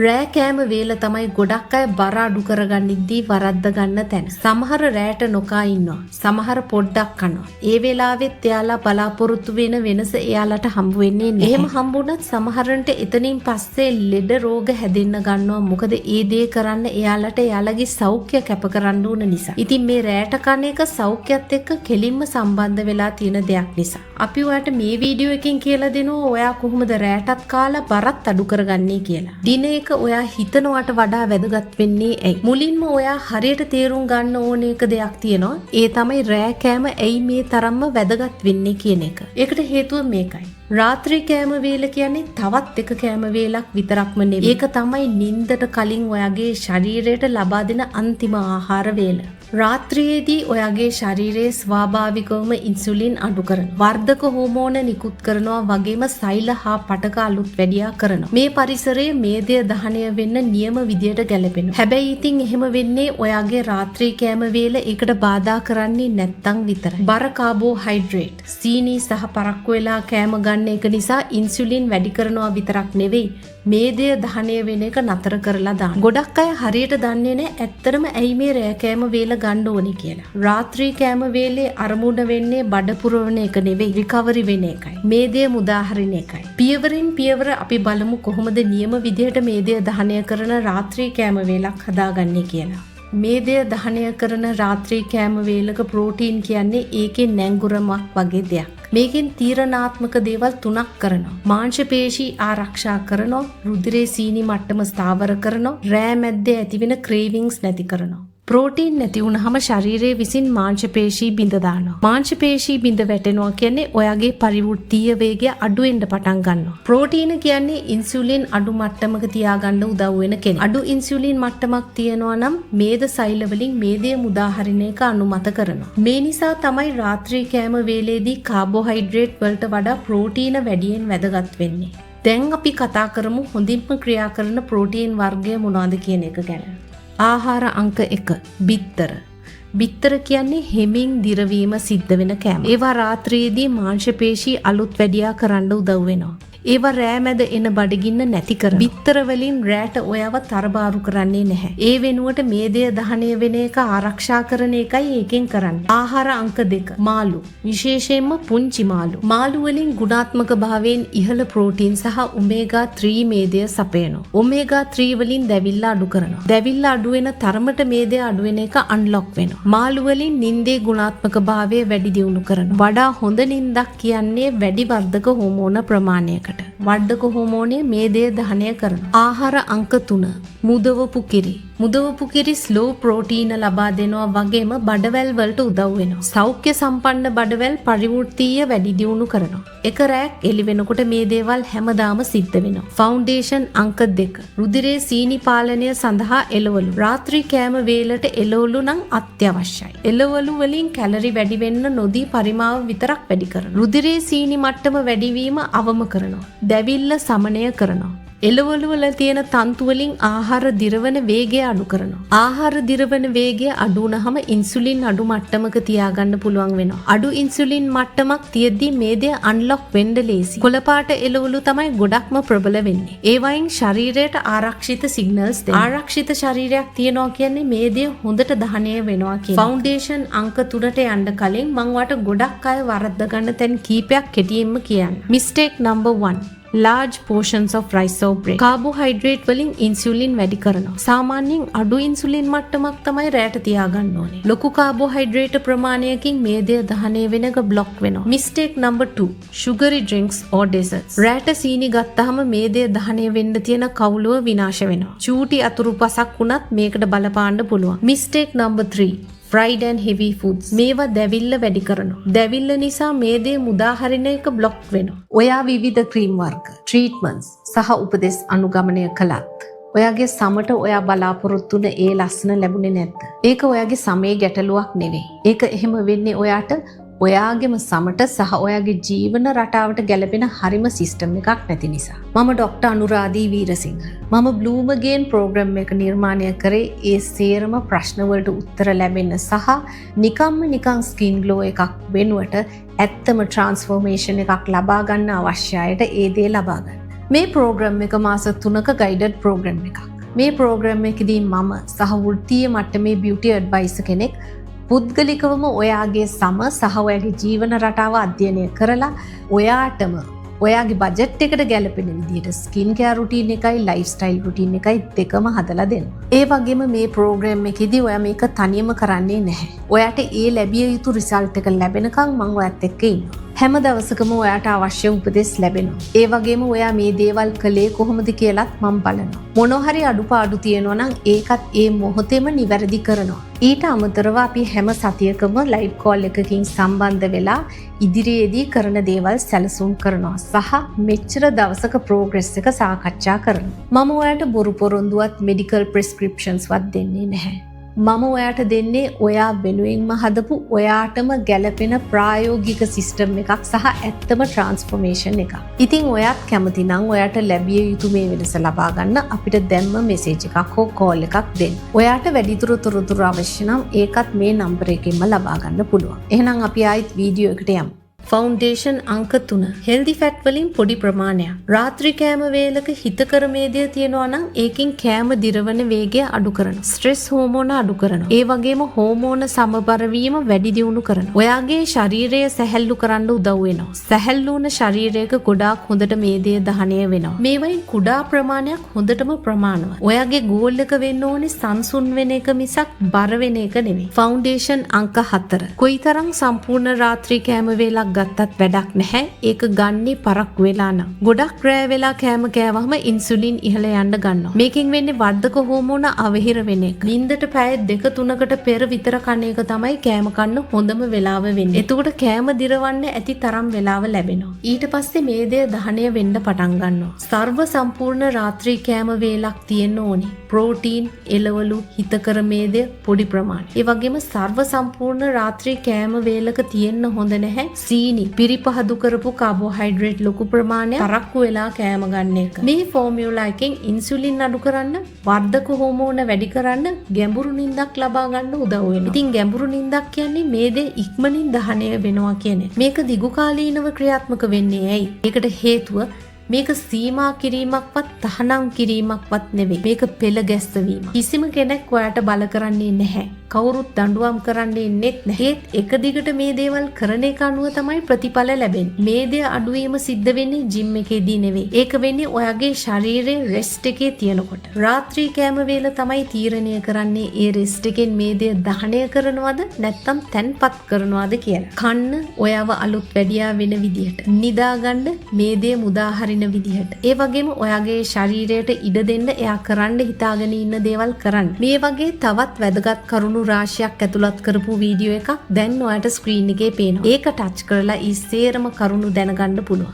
රෑ කෑම වේල තමයි ගොඩක් අය බර අඩු කරගන්නිද්දී වරද්ද ගන්න තැන. සමහර රෑට නොකා ඉන්නවා. සමහර පොඩ්ඩක් කනවා. ඒ වෙලාවෙත් එයාලා බලාපොරොත්තු වෙන වෙනස එයාලට හම්බ වෙන්නේ නැහැ. එහෙම හම්බුණත් සමහරන්ට එතනින් පස්සේ ලෙඩ රෝග හැදෙන්න ගන්නවා. මොකද ඒ දේ කරන්න එයාලට එයාලගේ සෞඛ්‍ය කැප කරන්න ඕන නිසා. ඉතින් මේ රෑට කන එක සෞඛ්‍යයත් එක්ක කෙලින්ම සම්බන්ධ වෙලා තියෙන දෙයක් නිසා. අපි ඔයාලට මේ වීඩියෝ එකෙන් කියලා දෙනවා ඔයා කොහොමද රෑටත් කාලා බරත් අඩු කරගන්නේ කියලා. දින එක ඔයා හිතනවට වඩා වැදගත් වෙන්නේ ඇයි? මුලින්ම ඔයා හරියට තේරුම් ගන්න ඕන එක දෙයක් තියෙනවා. ඒ තමයි රෑ කෑම ඇයි මේ තරම්ම වැදගත් වෙන්නේ කියන එක. ඒකට හේතුව මේකයි. රාත්‍රී කෑම වේල කියන්නේ තවත් එක කෑම වේලක් විතරක්ම නෙවෙයි. ඒක තමයි නිින්දට කලින් ඔයාගේ ශරීරයට ලබා දෙන අන්තිම ආහාර වේල. රාත්‍රියේදී ඔයාගේ ශරීරයේ ස්වාභාවිකවම ඉන්සුලින් අඩු කරනවා. වර්ධක හෝමෝන නිකුත් කරනවා වගේම සෛල හා පටක අලුත් වැඩියා කරනවා. මේ පරිසරයේ මේදය දහනය වෙන්න නියම විදියට ගැලපෙනවා. හැබැයි ඉතින් එහෙම වෙන්නේ ඔයාගේ රාත්‍රී කෑම වේල ඒකට බාධා කරන්නේ නැත්තම් විතරයි. බර කාබෝහයිඩ්‍රේට්, සීනි සහ පරක්කු වෙලා කෑම ගන්න එක නිසා ඉන්සුලින් වැඩි කරනවා විතරක් නෙවෙයි මේදය දහනය වෙන එක නතර කරලා දාන්න. ගොඩක් අය හරියට දන්නේ නැහැ ඇත්තටම ඇයි මේ රෑ කෑම වේල ගන්න ඕනේ කියලා. රාත්‍රී කෑම වේලේ අරමුණ වෙන්නේ බඩ පුරවන එක නෙවෙයි රිකවරි වෙන එකයි. මේදය මුදාහරින එකයි. පියවරින් පියවර අපි බලමු කොහොමද නියම විදිහට මේදය දහනය කරන රාත්‍රී කෑම වේලක් හදාගන්නේ කියලා. මේදය දහනය කරන රාත්‍රී කෑම වේලක ප්‍රෝටීන් කියන්නේ ඒකේ නැංගුරමක් වගේ දෙයක්. මේකෙන් තීරණාත්මක දේවල් 3ක් කරනවා. මාංශ පේශී ආරක්ෂා කරනවා, රුධිරයේ සීනි මට්ටම ස්ථාවර කරනවා, රෑ මැද්දේ ඇතිවෙන ක්‍රේවිංග්ස් නැති කරනවා. ප්‍රෝටීන් නැති වුනහම ශරීරයේ විසින් මාංශ පේශී බිඳ දානවා. මාංශ පේශී බිඳ වැටෙනවා කියන්නේ ඔයාගේ පරිවෘත්තීය වේගය අඩු වෙන්න පටන් ගන්නවා. ප්‍රෝටීන කියන්නේ ඉන්සුලින් අඩු මට්ටමක තියාගන්න උදව් වෙන කෙනෙක්. අඩු ඉන්සුලින් මට්ටමක් තියෙනවා නම් මේද සෛල වලින් මේදය මුදාහරින එක අනුමත කරනවා. මේ නිසා තමයි රාත්‍රී කෑම වේලේදී කාබෝහයිඩ්‍රේට් වලට වඩා ප්‍රෝටීන වැඩියෙන් වැදගත් වෙන්නේ. දැන් අපි කතා කරමු හොඳින්ම ක්‍රියා කරන ප්‍රෝටීන් වර්ගය මොනවද කියන එක ගැන. ආහාර අංක 1 බිත්තර. බිත්තර කියන්නේ හෙමින් දිරවීම සිද්ධ වෙන කෑම. ඒවා රාත්‍රියේදී මාංශ පේශී අලුත් වැඩියා කරන්න උදව් වෙනවා. ඒවා රෑ මැද එන බඩගින්න නැති කරනවා. බිත්තර වලින් රෑට ඔයව තරබාරු කරන්නේ නැහැ. ඒ වෙනුවට මේදය දහනය වෙන එක ආරක්ෂා කරන එකයි ඒකෙන් කරන්නේ. ආහාර අංක 2 මාළු. විශේෂයෙන්ම පුංචි මාළු. මාළු වලින් ගුණාත්මක භාවයෙන් ඉහළ ප්‍රෝටීන් සහ ඔමේගා 3 මේදය සපයනවා. ඔමේගා 3 වලින් දැවිල්ල අඩු කරනවා. දැවිල්ල අඩු වෙන තරමට මේදය අඩු වෙන එක අන්ලොක් වෙනවා. මාළු වලින් නින්දේ ගුණාත්මක භාවය වැඩි දියුණු කරනවා. වඩා හොඳ නින්දක් කියන්නේ වැඩි වර්ධක හෝමෝන ප්‍රමාණයකට. වර්ධක හෝමෝනය මේදය දහනය කරනවා. ආහාර අංක 3 මුදවපු කිරි. මුදවපු කිරි ස්ලෝ ප්‍රෝටීන ලබා දෙනවා වගේම බඩවැල් වලට උදව් වෙනවා. සෞඛ්‍ය සම්පන්න බඩවැල් පරිවෘත්තීය වැඩි දියුණු කරනවා. එක රැක් එළි වෙනකොට මේ දේවල් හැමදාම සිද්ධ වෙනවා. ෆවුන්ඩේෂන් අංක 2 රුධිරයේ සීනි පාලනය සඳහා එළවලු. රාත්‍රී කෑම වේලට එළවලු නම් අත්‍යවශ්‍යයි. එළවලු වලින් කැලරි වැඩි වෙන්න නොදී පරිමාව විතරක් වැඩි කරනවා. රුධිරයේ සීනි මට්ටම වැඩිවීම අවම කරනවා. දැවිල්ල සමනය කරනවා. එළවලු වල තියෙන තන්තු වලින් ආහාර දිරවන වේගය අඩු කරනවා. ආහාර දිරවන වේගය අඩු වුනහම ඉන්සුලින් අඩු මට්ටමක තියාගන්න පුළුවන් වෙනවා. අඩු ඉන්සුලින් මට්ටමක් තියෙද්දි මේදය අන්ලොක් වෙන්න ලේසි. කොළපාට එළවලු තමයි ගොඩක්ම ප්‍රබල වෙන්නේ. ඒ වයින් ශරීරයට ආරක්ෂිත සිග්නල්ස් දෙනවා. ආරක්ෂිත ශරීරයක් තියනවා කියන්නේ මේදය හොඳට දහනය වෙනවා කියන. ෆවුන්ඩේෂන් අංක 3ට යන්න කලින් මම වට ගොඩක් අය වරද්ද ගන්න තැන් කීපයක් කෙටියෙන්ම කියන්න. Mistake number 1 large portions of rice or bread. Carbohydrate වලින් ඉන්සුලින් වැඩි කරනවා. සාමාන්‍යයෙන් අඩු ඉන්සුලින් මට්ටමක් තමයි රැට තියාගන්න ඕනේ. ලොකු කාබෝහයිඩ්‍රේට් ප්‍රමාණයකින් මේදය දහනය වෙන එක બ્લોක් වෙනවා. Mistake number 2 sugary drinks or desserts. රැට සීනි ගත්තාම මේදය දහනය වෙන්න තියෙන කවුලුව විනාශ වෙනවා. චූටි අතුරු පසක් වුණත් මේකට බලපාන්න පුළුවන්. Mistake number 3 fried and heavy foods. මේවා දැවිල්ල වැඩි කරනවා. දැවිල්ල නිසා මේදේ මුදාහරින එක બ્લોක් වෙනවා. ඔයා විවිධ ක්‍රීම් වර්ග, ට්‍රීට්මන්ට්ස් සහ උපදෙස් අනුගමනය කළත් ඔයාගේ සමට ඔයා බලාපොරොත්තු වුණ ඒ ලස්සන ලැබුණේ නැද්ද? ඒක ඔයාගේ සමේ ගැටලුවක් නෙවෙයි. ඒක එහෙම වෙන්නේ ඔයාට ඔයාගේම සමට සහ ඔයාගේ ජීවන රටාවට ගැලපෙන හරිම සිස්ටම් එකක් නැති නිසා. මම ඩොක්ටර් අනුරාධී වීරසිංහ. මම බ්ලූම ගේන් ප්‍රෝග්‍රෑම් එක නිර්මාණය කරේ ඒ සේරම ප්‍රශ්න වලට උත්තර ලැබෙන්න සහ නිකන් ස්කින් ග්ලෝ එකක් වෙනුවට ඇත්තම ට්‍රාන්ස්ෆෝමේෂන් එකක් ලබා ගන්න අවශ්‍ය අයට ඒ දේ ලබා ගන්න. මේ ප්‍රෝග්‍රම් එක මාස 3ක ගයිඩඩ් ප්‍රෝග්‍රම් එකක්. මේ ප්‍රෝග්‍රම් එකේදී මම සහ වෘත්තීය මට්ටමේ බියුටි ඇඩ්වයිසර් කෙනෙක් පුද්ගලිකවම ඔයාගේ සම සහ ඔයාගේ ජීවන රටාව අධ්‍යයනය කරලා ඔයාටම ඔයාගේ බජට් එකට ගැලපෙන විදිහට ස්කින් කෙයාර් රුටීන් එකයි ලයිෆ් ස්ටයිල් රුටීන් එකයි දෙකම හදලා දෙන්න. ඒ වගේම මේ ප්‍රෝග්‍රෑම් එකේදී ඔයා මේක තනියම කරන්නේ නැහැ. ඔයාට ඒ ලැබිය යුතු රිසල්ට් එක ලැබෙනකන් මම ඔයත් එක්ක ඉන්නවා. හැම දවසකම ඔයාට අවශ්‍ය උපදෙස් ලැබෙනවා. ඒ වගේම ඔයා මේ දේවල් කළේ කොහොමද කියලාත් මම බලනවා. මොනවා හරි අඩුපාඩු තියෙනවා නම් ඒකත් ඒ මොහොතේම නිවැරදි කරනවා. ඊට අමතරව අපි හැම සතියකම ලයිව් කෝල් එකකින් සම්බන්ධ වෙලා ඉදිරියේදී කරන දේවල් සැලසුම් කරනවා සහ මෙච්චර දවසක ප්‍රෝග්‍රස් එක සාකච්ඡා කරනවා. මම ඔයාට බොරු පොරොන්දුවත් මෙඩිකල් ප්‍රෙස්ක්‍රිප්ෂන්ස් වත් දෙන්නේ නැහැ. මම ඔයාට දෙන්නේ ඔයා වෙනුවෙන්ම හදපු ඔයාටම ගැලපෙන ප්‍රායෝගික සිස්ටම් එකක් සහ ඇත්තම ට්‍රාන්ස්ෆෝමේෂන් එකක්. ඉතින් ඔයාත් කැමති නම් ඔයාට ලැබිය යුතු මේ වෙනස ලබා ගන්න අපිට දැන්ම මෙසේජ් එකක් හෝ කෝල් එකක් දෙන්න. ඔයාට වැඩිදුර තොරතුරු අවශ්‍ය නම් ඒකත් මේ නම්බර එකෙන්ම ලබා ගන්න පුළුවන්. එහෙනම් අපි ආයිත් වීඩියෝ එකට යමු. ෆවුන්ඩේෂන් අංක 3 හෙල්දි ෆැට් වලින් පොඩි ප්‍රමාණයක්. රාත්‍රී කෑම වේලක හිතකර මේදය තියෙනවා නම් ඒකෙන් කෑම දිරවන වේගය අඩු කරනවා. ස්ට්‍රෙස් හෝමෝන අඩු කරනවා. ඒ වගේම හෝමෝන සමබර වීම වැඩි දියුණු කරනවා. ඔයාගේ ශරීරය සැහැල්ලු කරන්න උදව් වෙනවා. සැහැල්ලු වුණ ශරීරයක ගොඩාක් හොඳට මේදය දහනය වෙනවා. මේවයින් කුඩා ප්‍රමාණයක් හොඳටම ප්‍රමාණවත්. ඔයාගේ ගෝල් එක වෙන්න ඕනේ සංසුන් වෙන එක මිසක් බර වෙන එක නෙමෙයි. ෆවුන්ඩේෂන් අංක 4 කොයිතරම් සම්පූර්ණ රාත්‍රී කෑම වේලක් ගත්තත් වැඩක් නැහැ. ඒක ගන්නේ පරක් වෙලා නම්. ගොඩක් රෑ වෙලා කෑම කෑවහම ඉන්සුලින් ඉහළ යන්න ගන්නවා. මේකෙන් වෙන්නේ වර්ධක හෝමෝන අවහිර වෙන එක. නිින්දට පැය 2-3කට පෙර විතර කන එක තමයි කෑම කන්න හොඳම වෙලාව වෙන්නේ. එතකොට කෑම දිරවන්න ඇති තරම් වෙලාව ලැබෙනවා. ඊට පස්සේ මේදය දහනය වෙන්න පටන් ගන්නවා. සර්ව සම්පූර්ණ රාත්‍රී කෑම වේලක් තියෙන්න ඕනේ. ප්‍රෝටීන්, එළවලු, හිතකර මේදය පොඩි ප්‍රමාණය. ඒ වගේම සර්ව සම්පූර්ණ රාත්‍රී කෑම වේලක තියෙන්න හොඳ නැහැ. පිරිපහදු කරපු කාබෝහයිඩ්‍රේට් ලොකු ප්‍රමාණයක් තරක්කු වෙලා කෑම ගන්න එක. මේ ෆෝමියුලා එකෙන් ඉන්සුලින් අඩු කරන්න, වර්ධක හෝමෝන වැඩි කරන්න, ගැඹුරු නිින්දක් ලබා ගන්න උදව් වෙනවා. ඉතින් ගැඹුරු නිින්දක් කියන්නේ මේ දේ ඉක්මනින් දහනය වෙනවා කියන එක. මේක දිගු කාලීනව ක්‍රියාත්මක වෙන්නේ ඇයි? ඒකට හේතුව මේක සීමා කිරීමක්වත් තහනම් කිරීමක්වත් නෙවෙයි. මේක පෙළ ගැස්වීම. කිසිම කෙනෙක් ඔයාට බල කරන්නේ නැහැ. කවුරුත් දඬුවම් කරන්නේ නැත් නැහැ. එක දිගට මේ දේවල් කරන එක අනුව තමයි ප්‍රතිඵල ලැබෙන්නේ. මේ දේ අඩුවීම සිද්ධ වෙන්නේ ජිම් එකේදී නෙවෙයි. ඒක වෙන්නේ ඔයාගේ ශරීරයේ රෙස්ට් එකේ තියෙනකොට. රාත්‍රී කෑම වේල තමයි තීරණය කරන්නේ ඒ රෙස්ට් එකෙන් මේ දේ දහනය කරනවද නැත්නම් තැන්පත් කරනවද කියලා. කන්න ඔයාව අලුත් වැඩියා වෙන විදිහට. නිදා ගන්න මේ දේ මුදා හරින විදිහට. ඒ වගේම ඔයාගේ ශරීරයට ඉඩ දෙන්න එයා කරන්න හිතාගෙන ඉන්න දේවල් කරන්න. මේ වගේ තවත් වැදගත් කරුණු රාශියක් ඇතුළත් කරපු වීඩියෝ එකක් දැන් ඔයාලට ස්ක්‍රීන් එකේ පේනවා. ඒක ටච් කරලා ඊ සේරම කරුණු දැනගන්න පුළුවන්.